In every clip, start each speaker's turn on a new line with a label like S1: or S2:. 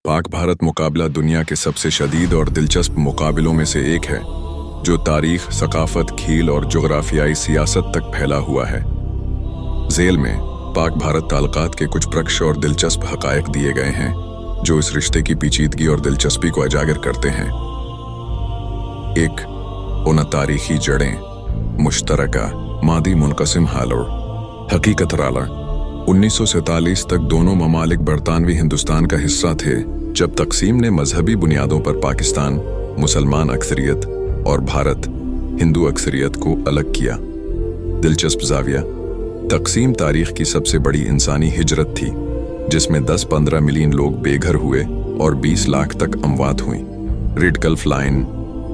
S1: पाक भारत मुकाबला दुनिया के सबसे शदीद और दिलचस्प मुकाबलों में से एक है, जो तारीख, सकाफत, खेल और जुग्राफियाई सियासत तक फैला हुआ है। झेल में पाक भारत ताल्लुकात के कुछ प्रकश और दिलचस्प हकायक दिए गए हैं, जो इस रिश्ते की पेचीदगी और दिलचस्पी को उजागर करते हैं। 1. उन तारीखी जड़ें मुश्तरका मादी मुनक़सिम हालोर हकीकत राला 1947 तक दोनों ममालिक बरतानवी हिंदुस्तान का हिस्सा थे, जब तक़सीम ने मजहबी बुनियादों पर पाकिस्तान मुसलमान अक्सरियत और भारत हिंदू अक्सरियत को अलग किया। दिलचस्प ज़ाविया, तक़सीम तारीख की सबसे बड़ी इंसानी हिजरत थी, जिसमें 10-15 मिलियन लोग बेघर हुए और 20 लाख तक अमवात हुई। रिडकल्फ लाइन,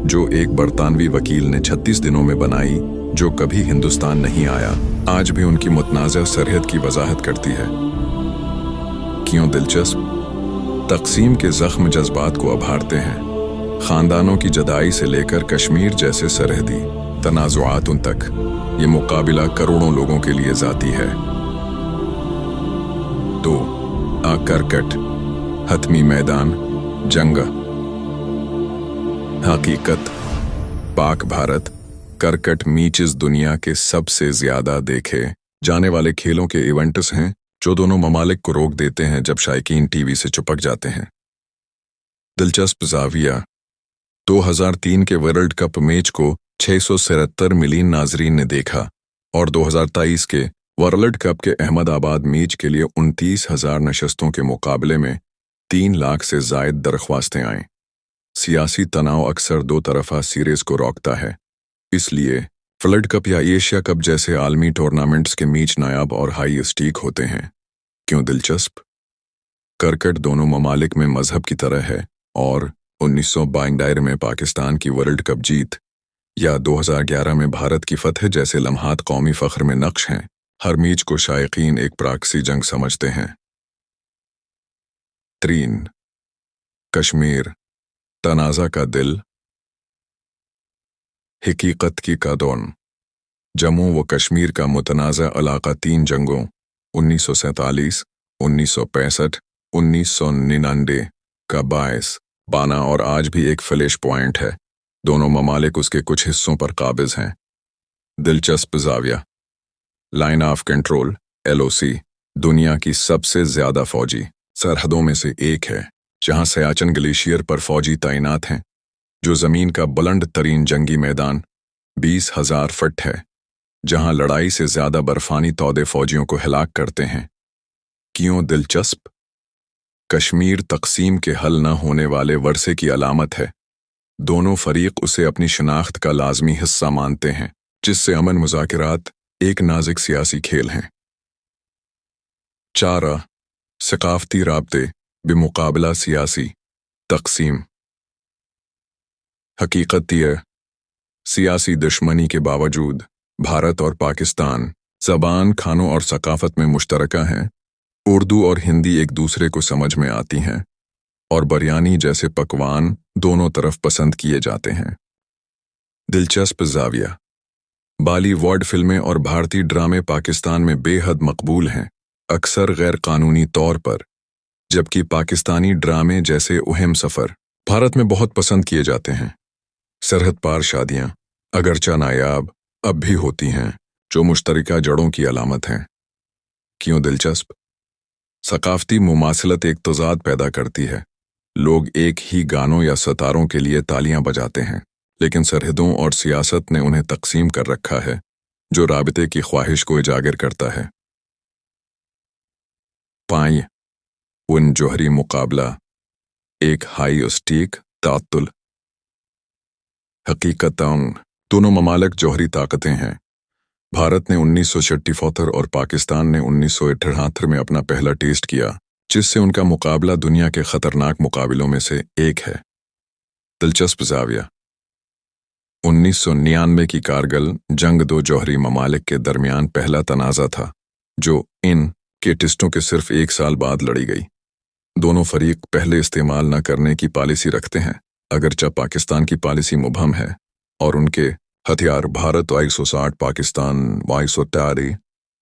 S1: जो एक बरतानवी वकील ने 36 दिनों में बनाई, जो कभी हिंदुस्तान नहीं आया, आज भी उनकी मुतनाज़ा सरहद की वजाहत करती है। क्यों दिलचस्प? तक़सीम के ज़ख्म जज्बात को उभारते हैं। ख़ानदानों की जदाई से लेकर कश्मीर जैसे सरहदी तनाज़ुआतों तक, ये मुकाबला करोड़ों लोगों के लिए ज़ाती है। 2. करकट हतमी मैदान जंग हकीकत, पाक भारत करकट मैचेस दुनिया के सबसे ज्यादा देखे जाने वाले खेलों के इवेंट्स हैं, जो दोनों ममालिक को रोक देते हैं जब शायकीन टीवी से चिपक जाते हैं। दिलचस्प ज़ाविया, 2003 के वर्ल्ड कप मैच को 673 मिलियन नाजरीन ने देखा और 2023 के वर्ल्ड कप के अहमदाबाद मैच के लिए 29,000 नशस्तों के मुकाबले में 3 लाख से ज़ायद दरख्वास्तें आईं। सियासी तनाव अक्सर दो तरफा सीरीज को रोकता है, इसलिए वर्ल्ड कप या एशिया कप जैसे आलमी टूर्नामेंट्स के मैच नायाब और हाई स्टीक होते हैं। क्यों दिलचस्प? करकट दोनों ममालिक में मजहब की तरह है और 1992 में पाकिस्तान की वर्ल्ड कप जीत या 2011 में भारत की फतह जैसे लम्हात कौमी फ़ख्र में नक्श हैं। हर मैच को शायकीन एक प्राक्सी जंग समझते हैं। 3. कश्मीर तनाज़ा का दिल हकीकत की कादौन जम्मू व कश्मीर का मुतनाज़ा इलाक़ा 3 जंगों 1947, 1965, 1999 का बायस बाना और आज भी एक फ्लैश पॉइंट है। दोनों ममालिक उसके कुछ हिस्सों पर काबिज़ हैं। दिलचस्प ज़ाविया, लाइन ऑफ कंट्रोल LOC दुनिया की सबसे ज़्यादा फ़ौजी सरहदों में से एक है, जहाँ सियाचिन ग्लेशियर पर फ़ौजी तैनात हैं, जो ज़मीन का बुलंद तरीन जंगी मैदान 20,000 फुट है, जहाँ लड़ाई से ज़्यादा बर्फ़ानी तौदे फ़ौजियों को हिलाक करते हैं। क्यों दिलचस्प? कश्मीर तक़सीम के हल न होने वाले वर्से की अलामत है। दोनों फ़रीक उसे अपनी शनाख्त का लाज़मी हिस्सा मानते हैं, जिससे अमन मुज़ाकरात एक नाज़ुक सियासी खेल हैं। 4. सकाफ़ती राब्ते बेमुकाबला सियासी तक़सीम हकीकत यह, सियासी दुश्मनी के बावजूद भारत और पाकिस्तान ज़बान, खानों और सकाफ़त में मुश्तरका हैं। उर्दू और हिंदी एक दूसरे को समझ में आती हैं और बिरयानी जैसे पकवान दोनों तरफ पसंद किए जाते हैं। दिलचस्प ज़ाविया, बॉलीवुड फिल्में और भारतीय ड्रामे पाकिस्तान में बेहद मकबूल हैं, अक्सर गैर कानूनी तौर पर, जबकि पाकिस्तानी ड्रामे जैसे उहम सफ़र भारत में बहुत पसंद किए जाते हैं। सरहद पार शादियाँ अगरचा नायाब अब भी होती हैं, जो मुश्तरका जड़ों की अलामत हैं। क्यों दिलचस्प? सकाफ़ती मुमासिलत एक तज़ाद पैदा करती है। लोग एक ही गानों या सतारों के लिए तालियां बजाते हैं, लेकिन सरहदों और सियासत ने उन्हें तक़सीम कर रखा है, जो राबिते की ख्वाहिश को उजागर करता है। 5. उन जोहरी मुकाबला एक हाई स्टीक तातुल हकीकतां दोनों ममालिक जोहरी ताकतें हैं। भारत ने 1976 और पाकिस्तान ने 1978 में अपना पहला टेस्ट किया, जिससे उनका मुकाबला दुनिया के ख़तरनाक मुकाबलों में से एक है। दिलचस्प ज़ाविया, 1999 की कारगिल जंग दो जोहरी ममालिक के दरमियान पहला तनाज़ा था, जो इन के टेस्टों के सिर्फ 1 साल बाद लड़ी गई। दोनों फरीक पहले इस्तेमाल न करने की पॉलिसी रखते हैं, अगरचा पाकिस्तान की पॉलिसी मुबहम है और उनके हथियार भारत Y-160 पाकिस्तान Y-130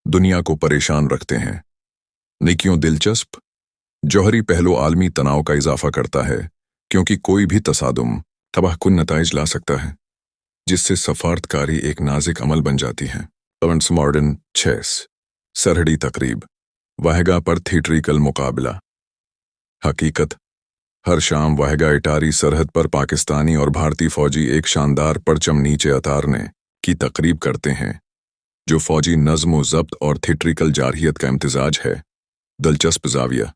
S1: दुनिया को परेशान रखते हैं। निकियों दिलचस्प जौहरी पहलू आलमी तनाव का इजाफा करता है, क्योंकि कोई भी तसादुम तबाहकुन नताइज ला सकता है, जिससे सफारतकारी एक नाजिक अमल बन जाती है। इवेंट्स मॉडर्न चेस सरहदी तकरीब वाहगा पर थिएट्रिकल मुकाबला। हकीकत, हर शाम वाहगा इटारी सरहद पर पाकिस्तानी और भारतीय फौजी एक शानदार परचम नीचे उतारने की तकरीब करते हैं, जो फौजी नज़्म ज़ब्त और थिएट्रिकल जारहियत का इम्तिजाज है। दिलचस्प जाविया,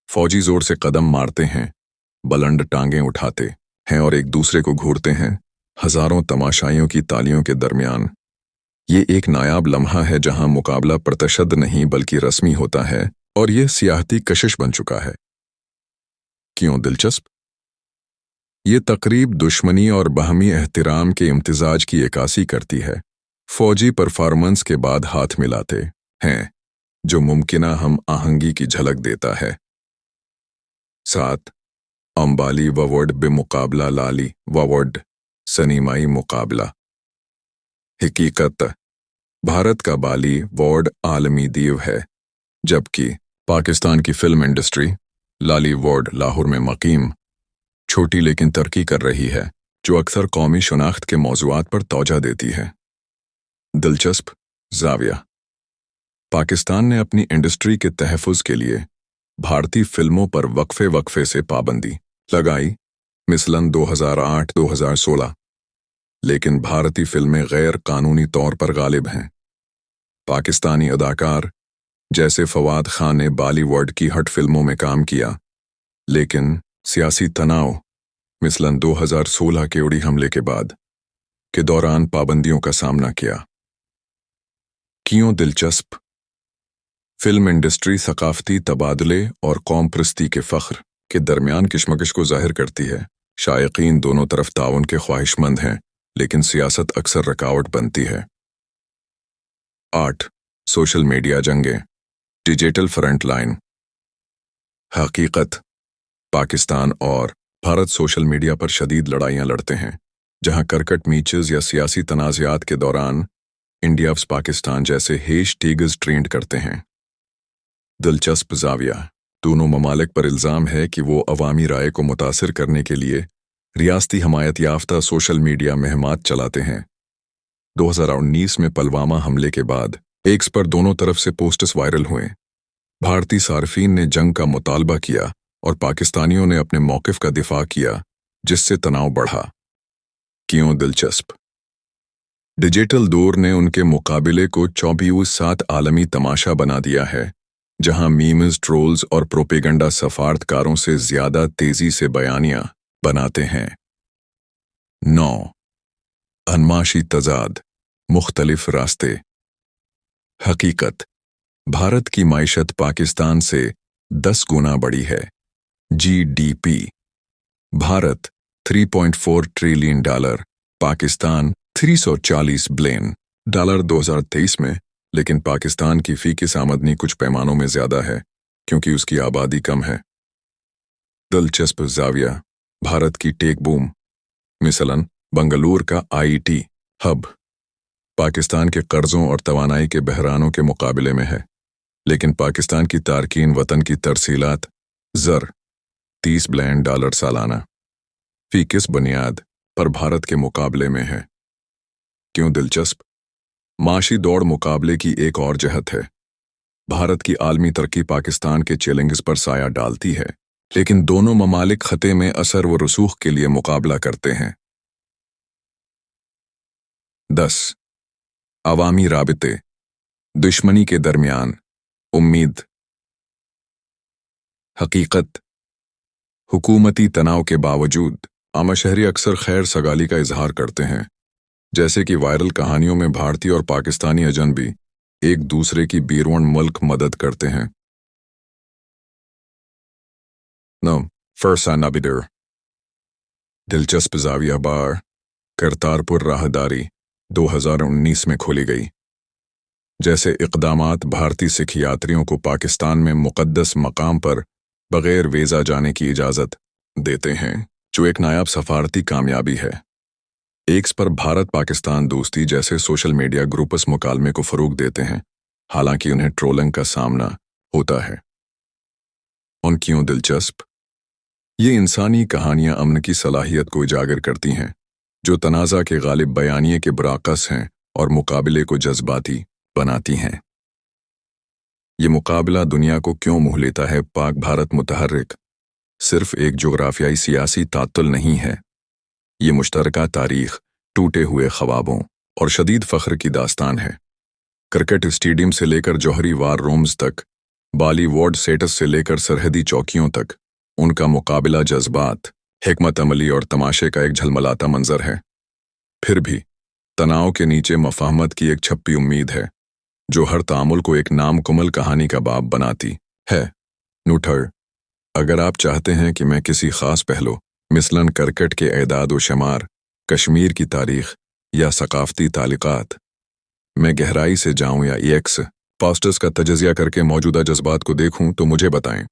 S1: फौजी जोर से कदम मारते हैं, बुलंद टांगें उठाते हैं और एक दूसरे को घूरते हैं, हजारों तमाशाइयों की तालियों के दरमियान। ये एक नायाब लम्हा है जहां मुकाबला प्रतशद्द नहीं बल्कि रस्मी होता है, और ये सियाहती कशिश बन चुका है। क्यों दिलचस्प? ये तकरीब दुश्मनी और बाहमी एहतिराम के इम्तिजाज की अक्कासी करती है। फौजी परफॉर्मेंस के बाद हाथ मिलाते हैं, जो मुमकिना हम आहंगी की झलक देता है। 7. अंबाली ववर्ड बेमुकाबला लाली ववर्ड सनीमाई मुकाबला। हकीकत, भारत का बाली वॉर्ड आलमी दीव है, जबकि पाकिस्तान की फिल्म इंडस्ट्री लाली वॉर्ड लाहौर में मकीम छोटी लेकिन तरक्की कर रही है, जो अक्सर कौमी शनाख्त के मौज़ूआत पर तवज्जो देती है। दिलचस्प जाविया, पाकिस्तान ने अपनी इंडस्ट्री के तहफ़्फ़ुज़ के लिए भारतीय फिल्मों पर वक्फे से पाबंदी लगाई, मिसलन 2008-2016, लेकिन भारतीय फिल्में गैर कानूनी तौर पर गालिब हैं। पाकिस्तानी अदाकार जैसे फवाद खान ने बॉलीवुड की हट फिल्मों में काम किया, लेकिन सियासी तनाव मिसलन 2016 के उड़ी हमले के बाद के दौरान पाबंदियों का सामना किया। क्यों दिलचस्प? फिल्म इंडस्ट्री सकाफती तबादले और कौम परस्ती के फ़ख्र के दरमियान किशमकश को जाहिर करती है। शायकीन दोनों तरफ ताउन के ख्वाहिशमंद हैं, लेकिन सियासत अक्सर रुकावट बनती है। 8. सोशल मीडिया जंगें डिजिटल फ्रंट लाइन। हकीकत, पाकिस्तान और भारत सोशल मीडिया पर शदीद लड़ाइयाँ लड़ते हैं, जहां करकट मैचेस या सियासी तनाज़ात के दौरान इंडिया वर्सेस पाकिस्तान जैसे हैशटैग्स ट्रेंड करते हैं। दिलचस्प जाविया, दोनों ममालिक पर इल्ज़ाम है कि वो अवामी राय को मुतासिर करने के लिए रियासती हमायत याफ्ता सोशल मीडिया मुहिमात चलाते हैं। 2019 में पुलवामा हमले के बाद एक्स पर दोनों तरफ से पोस्ट्स वायरल हुए। भारतीय सार्फिन ने जंग का मुतालबा किया और पाकिस्तानियों ने अपने मौक़िफ़ का दिफा किया, जिससे तनाव बढ़ा। क्यों दिलचस्प? डिजिटल दौर ने उनके मुकाबले को 24/7 आलमी तमाशा बना दिया है, जहां मीम्स, ट्रोल्स और प्रोपेगंडा सफारतकारों से ज़्यादा तेज़ी से बयानियां बनाते हैं। 9. अनमाशी तजाद मुख्तलिफ रास्ते। हकीकत, भारत की माइशत पाकिस्तान से 10 गुना बड़ी है। GDP Bharat $3.4 trillion, Pakistan $340 billion 2023 में, लेकिन पाकिस्तान की फीस आमदनी कुछ पैमानों में ज़्यादा है, क्योंकि उसकी आबादी कम है। दिलचस्प जाविया, भारत की टेक बूम मिसलन बंगलुरु का IIT हब पाकिस्तान के कर्ज़ों और तवानाई के बहरानों के मुकाबले में है, लेकिन पाकिस्तान की तारकीन वतन की तरसीलात ज़र $30 बिलियन सालाना फी किस बुनियाद पर भारत के मुकाबले में है। क्यों दिलचस्प? माशी दौड़ मुकाबले की एक और जहत है। भारत की आलमी तरक्की पाकिस्तान के चैलेंजेस पर साया डालती है, लेकिन दोनों ममालिक खते में असर व रसूख के लिए मुकाबला करते हैं। 10. अवामी राबिते दुश्मनी के दरमियान उम्मीद। हकीकत, हुकूमती तनाव के बावजूद आम शहरी अक्सर खैर सगाली का इजहार करते हैं, जैसे कि वायरल कहानियों में भारतीय और पाकिस्तानी अजनबी एक दूसरे की बीरवन मुल्क मदद करते हैं। फरसा नबिदर दिलचस्प जाविया बार करतारपुर राहदारी 2019 में खोली गई। जैसे इक़दामात भारतीय सिख यात्रियों को पाकिस्तान में मुक़द्दस मकाम पर बग़ैर वीज़ा जाने की इजाज़त देते हैं, जो एक नायाब सफारती कामयाबी है। एक्स पर भारत पाकिस्तान दोस्ती जैसे सोशल मीडिया ग्रुप्स मुकालमे को फ़रोग़ देते हैं, हालांकि उन्हें ट्रोलिंग का सामना होता है। और क्यों दिलचस्प? ये इंसानी कहानियां अमन की सलाहियत को उजागर करती हैं, जो तनाज़ा के गालिब बयानिए के बराकस हैं और मुकाबले को जज्बाती बनाती हैं। ये मुकाबला दुनिया को क्यों मोह लेता है? पाक भारत मुतहर्रिक सिर्फ एक जोग्राफियाई सियासी तातुल नहीं है। ये मुश्तरका तारीख, टूटे हुए ख्वाबों और शदीद फ़ख्र की दास्तान है। क्रिकेट स्टेडियम से लेकर जौहरी वार रूम्स तक, बॉलीवुड सेटस से लेकर सरहदी चौकियों तक, उनका मुकाबला जज्बात, हिकमत अमली और तमाशे का एक झलमलाता मंजर है। फिर भी तनाव के नीचे मफाहमत की एक छप्पी उम्मीद है, जो हर तामुल को एक नामुकम्मल कहानी का बाब बनाती है। नूठर, अगर आप चाहते हैं कि मैं किसी खास पहलू, मिसलन क्रिकेट के एदाद व शुमार, कश्मीर की तारीख या सकाफती ताल्लुकात मैं गहराई से जाऊं या एक्स पोस्टर्स का तजज़िया करके मौजूदा जज्बात को देखूं, तो मुझे बताएं।